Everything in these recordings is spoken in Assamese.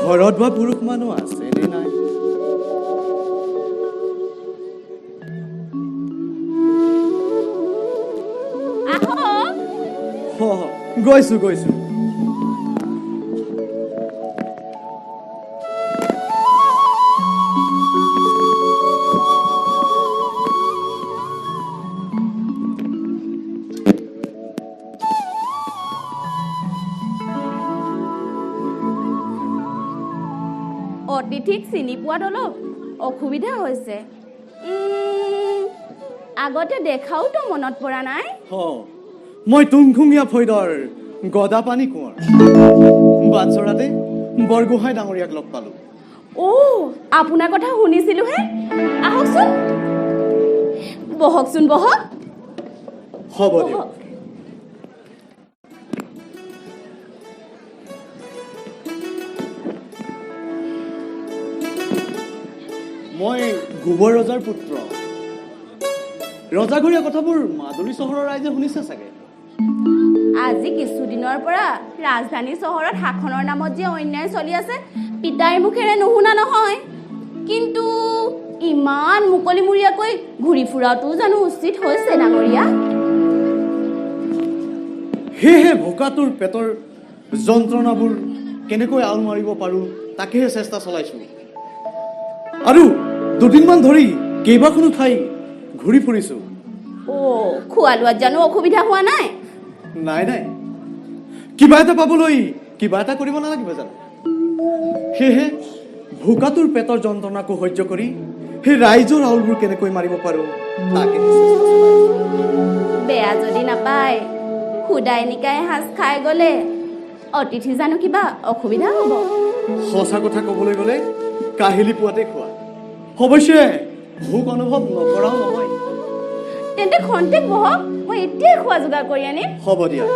ঘৰত বা পুৰুষ মানুহ আছে নে নাই? গৈছো গৈছো। অতিথিক চিনি পোৱাত অলপ অসুবিধা হৈছে। আগতে দেখাওতো মনত পৰা নাই। মই তুংখুঙীয়া ফৈদৰ গদা পানী কোঁৱৰ বাটচৰাতে বৰগোহাঁই ডাঙৰীয়াক লগ পালো। আপোনাৰ কথা শুনিছিলোহে। আহকচোন, বহকচোন, বহক। হ'ব দিয়ক। মই গোবৰ ৰজাৰ পুত্ৰ। ৰজাঘৰীয়া কথাবোৰ মাদুলী চহৰৰ ৰাইজে শুনিছে চাগে। আজি কিছুদিনৰ পৰা ৰাজধানী চহৰত শাসনৰ নামত যে অন্যায় চলি আছে পিতাইৰ মুখেৰে নুশুনা নহয়। কিন্তু ইমান মুকলিমূৰীয়াকৈ ঘূৰি ফুৰাটো জানো উচিত হৈছে ডাঙৰীয়া? সেয়েহে ভোকাটোৰ পেটৰ যন্ত্ৰণাবোৰ কেনেকৈ আল মাৰিব পাৰো তাকেহে চেষ্টা চলাইছো। আৰু দুদিনমান ধৰি কেইবাখনো ঠাই ঘূৰি ফুৰিছো। খোৱা লোৱাত জানো অসুবিধা হোৱা নাই? নাই নাই, কিবা এটা পাবলৈ কিবা এটা কৰিব নালাগিব জানো? সেয়েহে ভোকাটোৰ পেটৰ যন্ত্ৰণাকো সহ্য কৰি সেই ৰাইজৰ আউলবোৰ কেনেকৈ মাৰিব পাৰো তাকে। বেয়া যদি নাপায় সুদাই নিকাই সাজ খাই গলে অতিথি জানো কিবা অসুবিধা হ'ব? সঁচা কথা কবলৈ গলে কাহিলী পোৱাতে খোৱা। অৱশ্যে ভোক অনুভৱ নকৰাও নহয়। তেন্তে খন্তেক বহক, মই এতিয়াই খোৱা যোগাৰ কৰি আনিম। হ'ব দিয়া।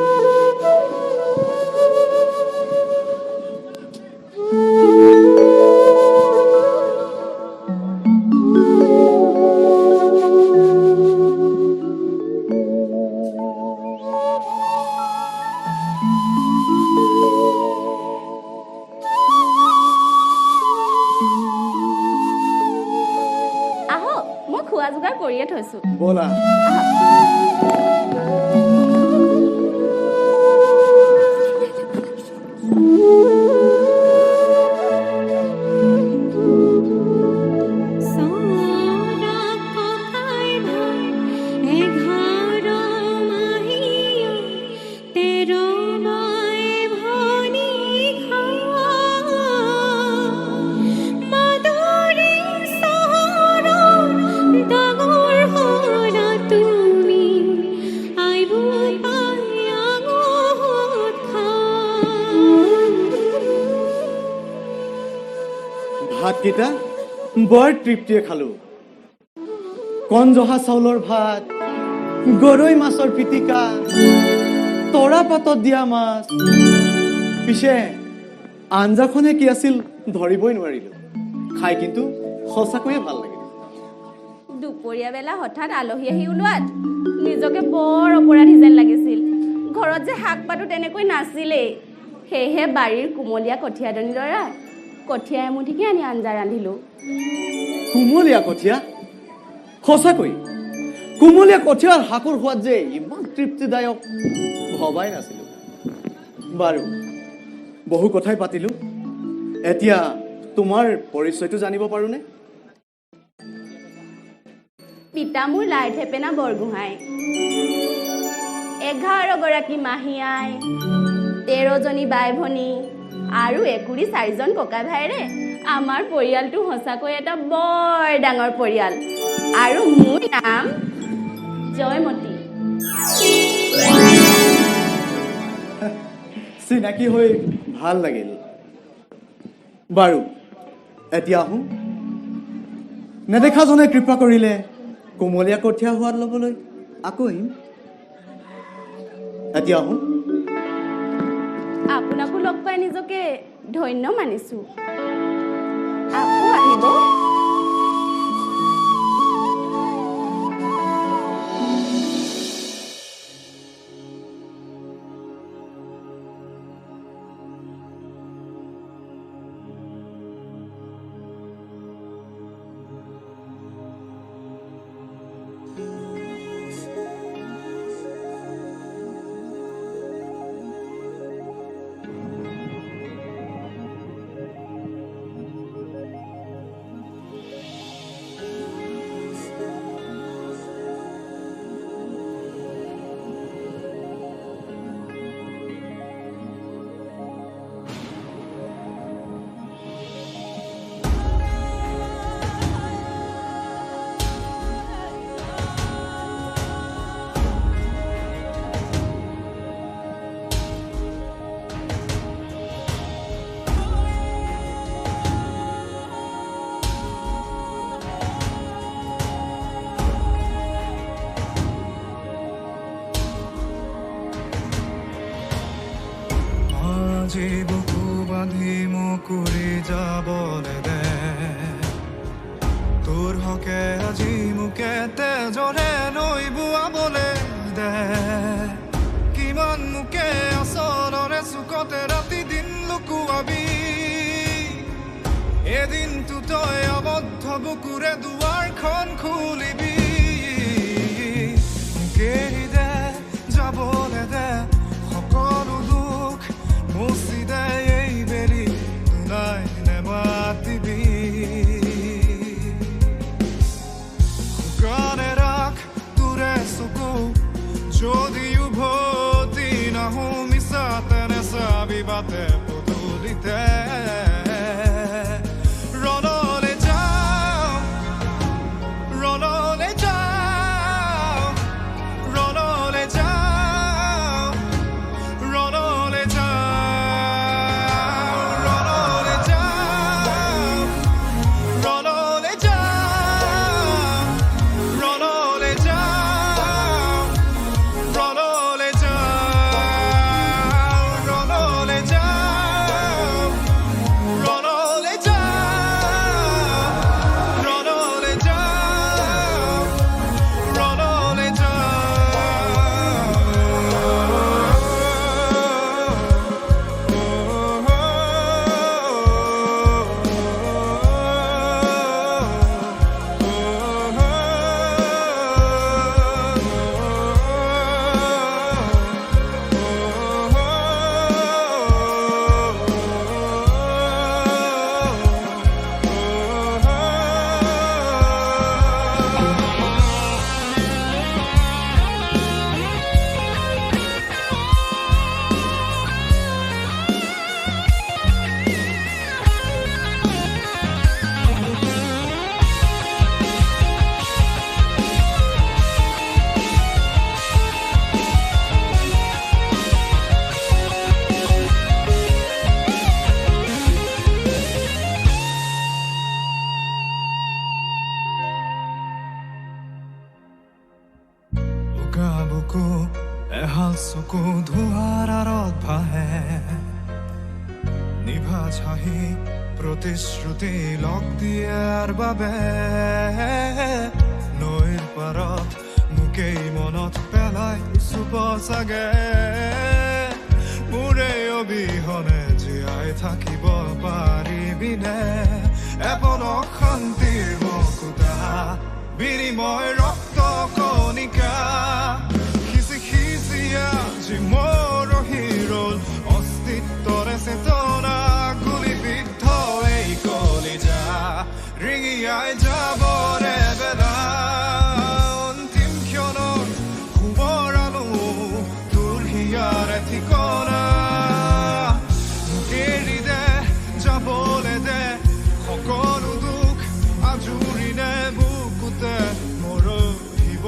খোৱা যোগাৰ কৰিয়ে থৈছো। বলা। ভাতকেইটা বৰ তৃপ্তিয়ে খালো। কণ জহা চাউলৰ ভাত, গৰৈ মাছৰ পিটিকা, তৰা পাতত দিয়া মাছ। পিছে আঞ্জাখনে কি আছিল ধৰিবই নোৱাৰিলোঁ খাই কিন্তু সঁচাকৈয়ে ভাল লাগিল দুপৰীয়া বেলা হঠাৎ আলহী আহি ওলোৱাত নিজকে বৰ অপৰাধী যেন লাগিছিল ঘৰত যে শাক পাতো তেনেকৈ নাছিলেই সেয়েহে বাৰীৰ কুমলীয়া কঠীয়াদনি লৰাই কঠীয়া এমুঠিকে আনি আঞ্জা ৰান্ধিলোঁ কুমলীয়া কঠীয়া সঁচাকৈ কুমলীয়া কঠীয়াৰ শাকৰ সোৱাদ যে ইমান তৃপ্তিদায়ক ভবাই নাছিলোঁ বাৰু বহু কথাই পাতিলোঁ এতিয়া তোমাৰ পৰিচয়টো জানিব পাৰোঁনে পিতা মোৰ লাই থেপেনা বৰগোহাঁই 11 গৰাকী মাহী আই 13 জনী বাই ভনী আৰু 4 জন ককা ভাইৰে আমাৰ পৰিয়ালটো সঁচাকৈ এটা বৰ ডাঙৰ পৰিয়াল আৰু মোৰ নাম জয়মতি চিনাকি হৈ ভাল লাগিল বাৰু এতিয়া আহোঁ নেদেখাজনে কৃপা কৰিলে কুমলীয়া কঠীয়া সোৱাদ ল'বলৈ আকৌ আহিম এতিয়া আহোঁ আপোনাকো লগ পাই নিজকে ধন্য মানিছোঁ আকৌ আহিব বুকু বান্ধি মুকুৰি যাবলৈ দে তোৰ হকে আজি মোকে তেজৰে নৈ বোৱাবলৈ দে কিমান মোকে আচলৰে চুকতে ৰাতি দিন লুকুৱাবি এদিনটো তই আবদ্ধ বুকুৰে দুৱাৰখন খুলিবি মোকে দে যাবলৈ দে সকলো দুখ মুচি দে এই বেলি তোলাই নেমাতিবি শুকানে ৰাখ তোৰে চকু যদি উভতি নাহো মিছাতে নেচাবি বাটে পদূলিতে ৰণলৈ যাওঁ ৰণলৈ যাওঁ ৰণলৈ যাওঁ ৰণলৈ বুকু এহাল চকু ধোঁৱাৰ আঁৰত ভাহে নিভা সহজ হাঁহি প্ৰতিশ্ৰুতি লগ দিয়াৰ বাবে নৈৰ পাৰত মোকেই মনত পেলাই চুপ চাগে মোৰে অবিহনে জীয়াই থাকিব পাৰিবিনে এপন অশান্তিৰ মকুতা বিনিময় ৰক্ত কণিকা সিঁচি সিঁচি আজি মোৰ হিৰল অস্তিত্বৰে চেতনা গুলিবিদ্ধ এই কলিজা ৰিঙিয়াই যাবৰে বেলা অন্তিম ক্ষণত সোঁৱৰালো তোৰ হিয়াৰে ঠিকনা এৰি দে যাবলে দে সকলো দুখ আজুৰি নে বুকুতে মোৰ শিৱ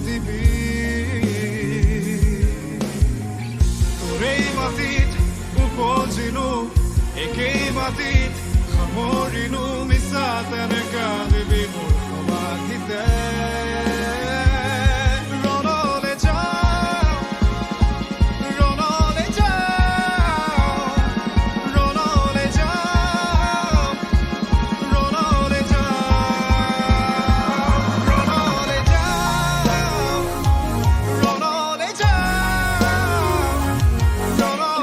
দিবি তোৰেই মাটিত উপজিলো একেই মাটিত সামৰিলো মিছা তেনেকা দিবি মোৰ সমাধিতে ৰণলে যাওঁ ৰণলে যাওঁ ৰণলে যাওঁ ৰণলে যাওঁ ৰণলে যাওঁ ৰণলে যাওঁ ৰণলে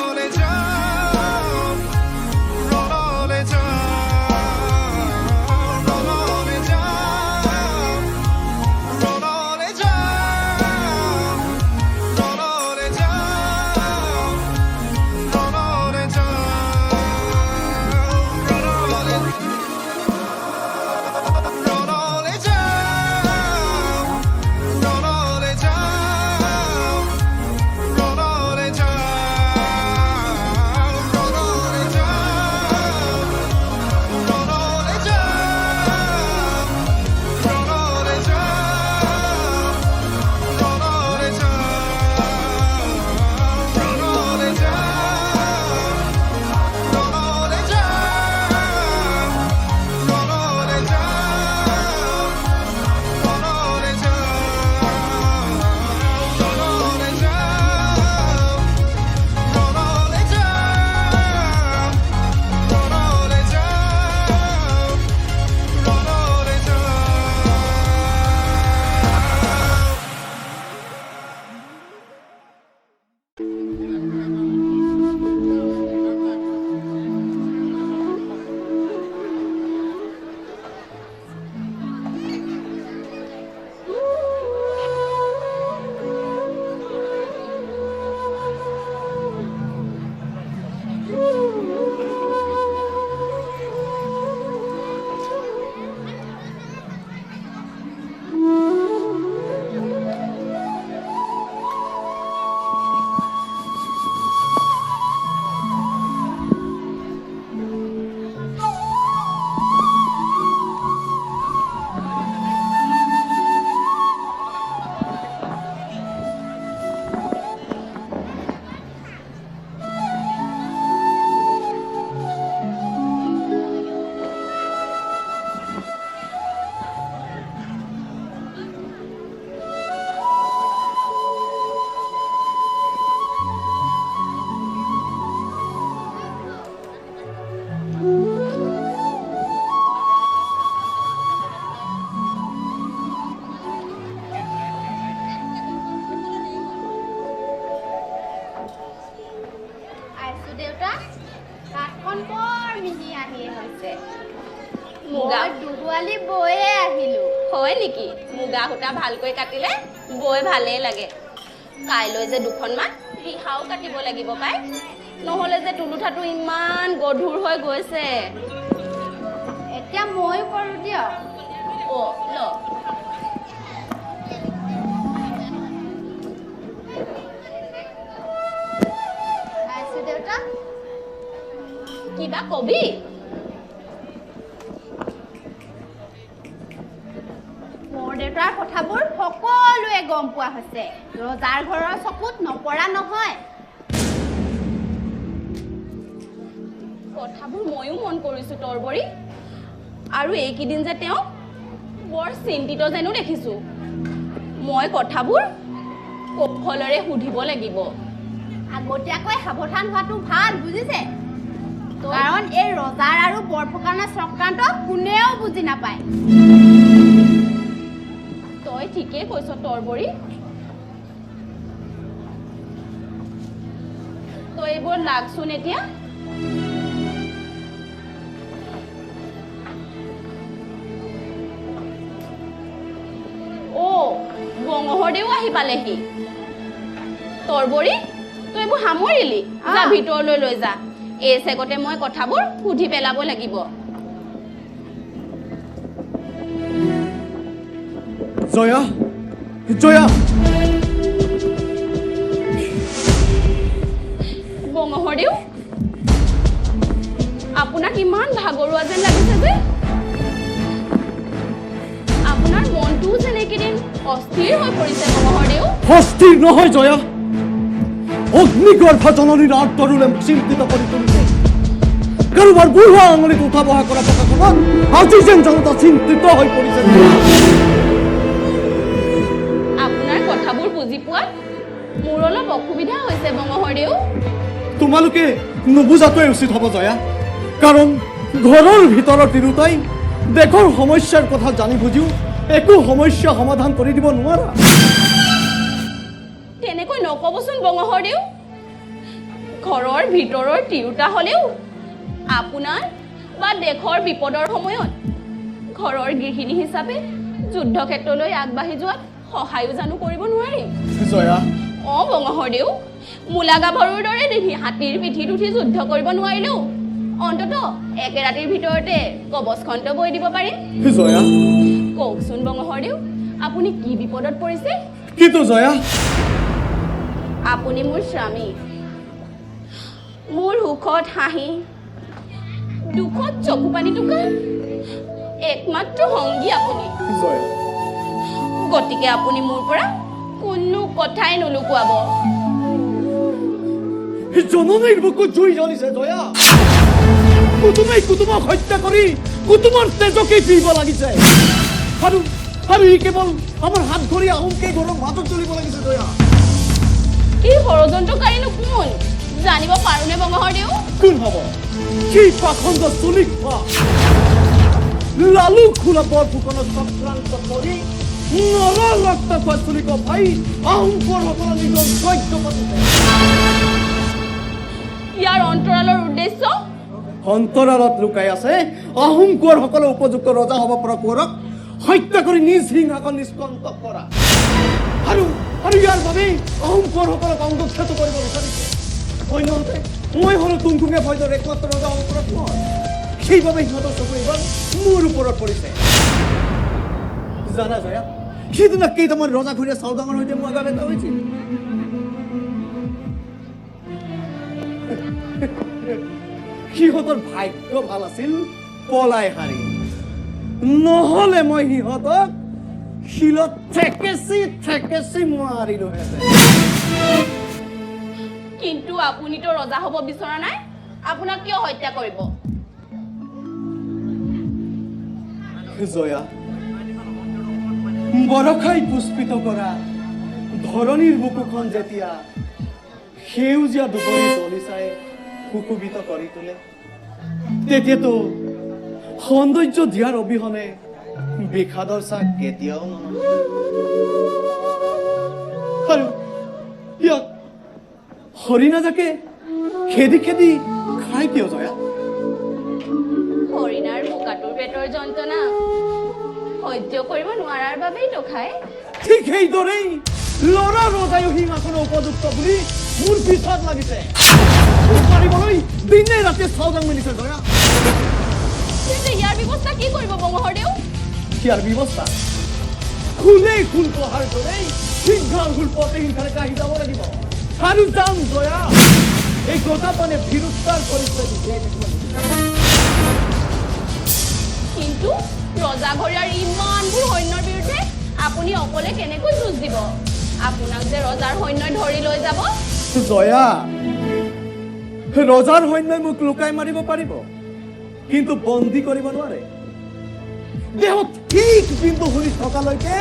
মুগা দুগোৱালি বয়ে আহিলো হয় নেকি মুগা হুটা ভালকৈ কাটিলে বয় ভালে লাগে কাইলৈ যে দুখনমান ৰিহাও কাটিব লাগিব পাই নহলে যে টুলুঠাটো ইমান গধুৰ হৈ গৈছে এতিয়া মই কৰো দিয় ও ল আইছো দেউতা কিবা কবি দেউতাৰ কথাবোৰ সকলোৱে গম পোৱা হৈছে ৰজাৰ ঘৰৰ চকুত নপৰা নহয় কথাবোৰ ময়ো মন কৰিছো তৰবৰি আৰু এইকেইদিন যে তেওঁ বৰ চিন্তিত যেনো দেখিছো মই কথাবোৰ কৌশলেৰে সুধিব লাগিব আগতীয়াকৈ সাৱধান হোৱাটো ভাল বুজিছে কাৰণ এই ৰজাৰ আৰু বৰফুকনৰ চক্ৰান্ত কোনেও বুজি নাপায় তই ঠিকেই কৈছ তৰবৰী তই এইবোৰ লাগচোন এতিয়া বঙহদেও আহি পালেহি তৰবৰী তই এইবোৰ সামৰিলি যা ভিতৰলৈ লৈ যা এই চেগতে মই কথাবোৰ সুধি পেলাব লাগিব জয়া জয়া বঙহদেও আপোনাক ইমান ভাগৰুৱা যেন লাগিছে যে আপোনাৰ মনটো যেন এইকেইদিন অস্থিৰ হৈ পৰিছে বঙহদেও অস্থিৰ নহয় জয়া অগ্নিগৰ্ভ জননীৰ আৰ্তৰোলে চিন্তিত কৰি তুলিছে কাৰোবাৰ বুঢ়া আঙুলিত উঠা বহা কৰা কথাখনত আজি যেন জনতা চিন্তিত হৈ পৰিছে আপোনাৰ কথাবোৰ বুজি পোৱাত মোৰ অলপ অসুবিধা হৈছে বঙহদেও তোমালোকে নুবুজাটোৱে উচিত হ'ব জয়া কাৰণ ঘৰৰ ভিতৰৰ তিৰোতাই দেশৰ সমস্যাৰ কথা জানি বুজিও একো সমস্যা সমাধান কৰি দিব নোৱাৰা তেনেকৈ নকবচোন বঙহদেও ঘৰৰ ভিতৰৰ তিৰোতা হ'লেও আপোনাৰ বা দেশৰ বিপদৰ সময়ত ঘৰৰ গৃহিণী হিচাপে যুদ্ধক্ষেত্ৰলৈ আগবাঢ়ি যোৱাত সহায়ো জানো কৰিব নোৱাৰিম জয়া বঙহদেও মূলা গাভৰুৰ দৰে দেখি হাতীৰ পিঠিত উঠি যুদ্ধ কৰিব নোৱাৰিলেও অন্ততঃ একে ৰাতিৰ ভিতৰতে কবচখনটো বৈ দিব পাৰিম জয়া কওকচোন বঙহদেও আপুনি কি বিপদত পৰিছে কিন্তু জয়া আপুনি মোৰ স্বামী মোৰ সুখত হাঁহি দুখত চকু পানী টুকা একমাত্ৰ সংগী আপুনি জয়া গতিকে আপুনি মোৰ পৰা কোনো কথাই নলুকুৱাব জননীৰ বুকুত জুই জ্বলিছে জয়া কুটুমে কুটুমক হত্যা কৰি কুটুমৰ তেজকে পিব লাগিছে আৰু ই কেৱল আমাৰ হাত ধৰি আহোমকে ঘৰৰ মাজত চলিব লাগিছে জয়া এই ষড়যন্ত্ৰকাৰীনো কোন জানিব পাৰোনে বঙহদেও কোন হ'ব সেই পাখণ্ড চুলি খোৱা লালু খোলা বৰফুকনত চক্ৰান্ত কৰি নৰ ৰক্ত খোৱা চুলিক ভাই আহোম পৰ্বতৰ নিজৰ সহ্য পাতিছে ইয়াৰ অন্তৰালৰ উদ্দেশ্য অন্তৰালত লুকাই আছে আহোম কোঁৱৰ সকলো উপযুক্ত ৰজা হ'ব পৰা কোঁৱৰক হত্যা কৰি নিজ সিংহাসন নিষ্কন্ত কৰা আৰু ইয়াৰ বাবে আহোম কোঁৱৰ সকলক অংগক্ষত কৰিব বিচাৰিছে অন্যহাতে মই হ'লো তুংকুঙে ভয়ৰ একমাত্ৰ ৰজা হ'ব পৰা কোঁৱৰ সেইবাবে সিহঁতৰ চকু এইবাৰ মোৰ ওপৰত পৰিছে জানা জয়া সিদিনা কেইটামান ৰজা ঘৰীয়া চাউল ডাঙৰ সৈতে মোৰ আগত এটা হৈছিল সিহঁতৰ ভাগ্য ভাল আছিল পলাই হাৰি নহ'লে মই সিহঁতক শিলত ঠেকেচি মাৰিলোহেঁতেন কিন্তু আপুনিতো ৰজা হ'ব বিচৰা নাই আপোনাক কিয় হত্যা কৰিব জয়া বৰষাই পুষ্পিত কৰা ধৰণীৰ বুকুখন যেতিয়া সেউজীয়া দুবৰি তলি চাই সুশোভিত কৰি তোলে তেতিয়াতো সৌন্দৰ্য দিয়াৰ অবিহনে বিষাদৰ চাক কেতিয়াও নহয় আৰু ইয়াক হৰিণাজাকে খেদি খেদি খাই কিয় জয়া হৰিণাৰ বোকাটোৰ পেটৰ যন্ত্ৰণা সহ্য কৰিব নোৱাৰাৰ বাবেইতো খায় ঠিক সেইদৰেই ল'ৰা ৰজায়ো সিংহাসনৰ উপযুক্ত বুলি মোৰ পিছত লাগিছে পাৰিবলৈ দিনে ৰাতি চাউদাং মেলিছে জয়া ইয়াৰ ব্যৱস্থা কি কৰিব বঙহদেও ইয়াৰ ব্যৱস্থা খুলে খুল পহাৰ দৰেই সিংহাসন প্ৰতিহিংসাৰে কাঢ়ি যাব লাগিব আৰু যাম জয়া এই গতাপানে বিৰুদ্ধাৰ কৰিছে কিন্তু ৰজাঘৰীয়াৰ ইমানবোৰ সৈন্যৰ বিৰুদ্ধে আপুনি অকলে কেনেকৈ যুঁজ দিব আপোনাক যে ৰজাৰ সৈন্যই ধৰি লৈ যাব জয়া ৰজাৰ সৈন্যই মোক লুকাই মাৰিব পাৰিব কিন্তু বন্দী কৰিব নোৱাৰে দেহত ঠিক বিন্দু শুনি থকালৈকে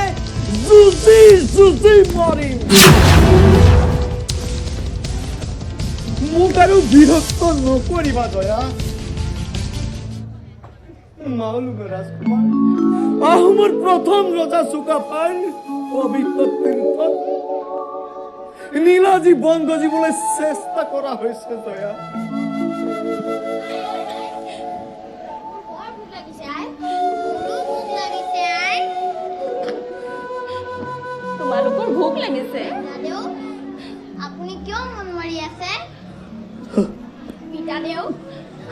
যুঁজি মাৰিম মোক আৰু বিৰক্ত নকৰিবা জয়া মাওলুমে ৰাজকুমাৰ আহোমৰ প্ৰথম ৰজা চুকাফাৰ পবিত্ৰ তীৰ্থত নীলাজী বন গজিবলৈ চেষ্টা কৰা হৈছে দয়া তোমালোকৰ ভোক লাগিছে আপুনি কিয় মন মাৰি আছে পিতাদেউ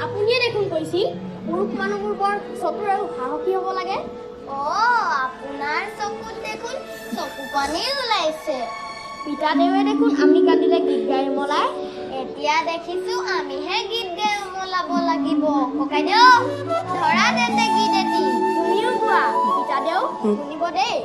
আপুনিয়ে দেখোন কৈছিল পুৰুষ মানুহবোৰ বৰ চতুৰ আৰু সাহসী হ'ব লাগে আপোনাৰ চকুত দেখোন চকু পানী ওলাইছে পিতাদেৱে দেখোন আমি কান্দিলে গীত গাই মলাই এতিয়া দেখিছো আমিহে গীত গাই মলাব লাগিব ককাইদেউ ধৰা তেন্তে গীত এটি তুমিও গোৱা পিতাদেউ শুনিব দেই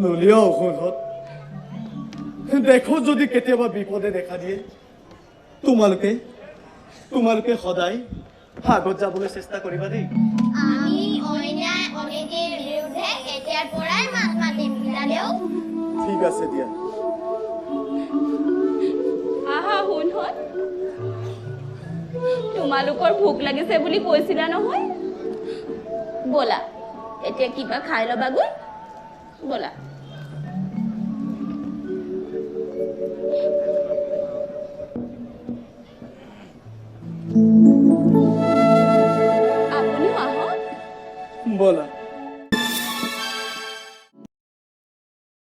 নলিয়াও শুনহত দেখো যদি কেতিয়াবা বিপদে দেখা দিয়ে তোমালোকে সদায় আগত যাবলৈ চেষ্টা কৰিবা দেই আমি অন্যায় অনীতিৰ বিৰুদ্ধে এতিয়াৰ পৰাই মাত মাতিম পিতাদেউ ঠিক আছে দিয়া আহা শুনহত তোমালোকৰ ভোক লাগিছে বুলি কৈছিলা নহয় ব'লা এতিয়া কিবা খাই ল'বাগৈ ব'লা